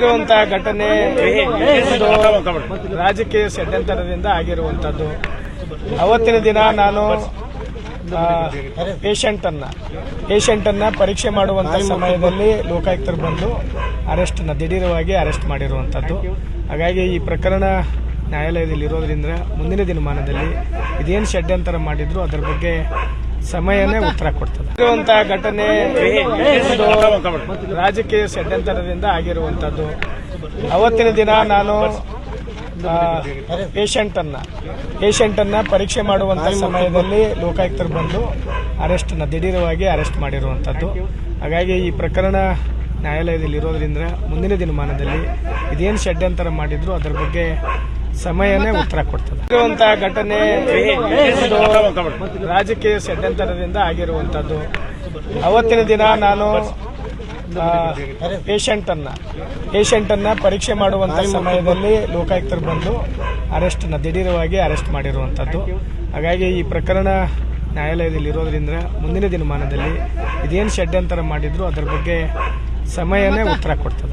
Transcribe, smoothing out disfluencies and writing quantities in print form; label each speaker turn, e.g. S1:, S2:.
S1: ಇರುವಂತಹ ಘಟನೆ ರಾಜಕೀಯ ಷಡ್ಯಂತ್ರದಿಂದ ಆಗಿರುವಂತದ್ದು. ಅವತ್ತಿನ ದಿನ ನಾನು ಪೇಷಂಟ್ ಅನ್ನ ಪರೀಕ್ಷೆ ಮಾಡುವಂತ ಸಮಯದಲ್ಲಿ ಲೋಕಾಯುಕ್ತರು ಬಂದು ದಿಢೀರವಾಗಿ ಅರೆಸ್ಟ್ ಮಾಡಿರುವಂತದ್ದು. ಹಾಗಾಗಿ ಈ ಪ್ರಕರಣ ನ್ಯಾಯಾಲಯದಲ್ಲಿ ಇರೋದ್ರಿಂದ ಮುಂದಿನ ದಿನಮಾನದಲ್ಲಿ ಇದೇನು ಷಡ್ಯಂತ್ರ ಮಾಡಿದ್ರು ಅದರ ಬಗ್ಗೆ ಸಮಯನೇ ಉತ್ತರ ಕೊಡ್ತದೆ. ಇರುವಂತಹ ಘಟನೆ ರಾಜಕೀಯ ಷಡ್ಯಂತ್ರದಿಂದ ಆಗಿರುವಂತದ್ದು. ಅವತ್ತಿನ ದಿನ ನಾನು ಪೇಷಂಟ್ ಅನ್ನ ಪರೀಕ್ಷೆ ಮಾಡುವಂತ ಸಮಯದಲ್ಲಿ ಲೋಕಾಯುಕ್ತರು ಬಂದು ದಿಢೀರವಾಗಿ ಅರೆಸ್ಟ್ ಮಾಡಿರುವಂತದ್ದು. ಹಾಗಾಗಿ ಈ ಪ್ರಕರಣ ನ್ಯಾಯಾಲಯದಲ್ಲಿ ಇರೋದ್ರಿಂದ ಮುಂದಿನ ದಿನಮಾನದಲ್ಲಿ ಇದೇನು ಷಡ್ಯಂತ್ರ ಮಾಡಿದ್ರು ಅದರ ಬಗ್ಗೆ ಸಮಯನೇ ಉತ್ತರ ಕೊಡ್ತದೆ. ಇರುವಂತಹ ಘಟನೆ ರಾಜಕೀಯ ಷಡ್ಯಂತ್ರದಿಂದ ಆಗಿರುವಂತದ್ದು. ಅವತ್ತಿನ ದಿನ ನಾನು ಪೇಷಂಟ್ ಅನ್ನ ಪರೀಕ್ಷೆ ಮಾಡುವಂತ ಸಮಯದಲ್ಲಿ ಲೋಕಾಯುಕ್ತರು ಬಂದು ದಿಢೀರವಾಗಿ ಅರೆಸ್ಟ್ ಮಾಡಿರುವಂತದ್ದು. ಹಾಗಾಗಿ ಈ ಪ್ರಕರಣ ನ್ಯಾಯಾಲಯದಲ್ಲಿ ಇರೋದ್ರಿಂದ ಮುಂದಿನ ದಿನಮಾನದಲ್ಲಿ ಇದೇನು ಷಡ್ಯಂತ್ರ ಮಾಡಿದ್ರು ಅದರ ಬಗ್ಗೆ ಸಮಯನೇ ಉತ್ತರ ಕೊಡ್ತದೆ.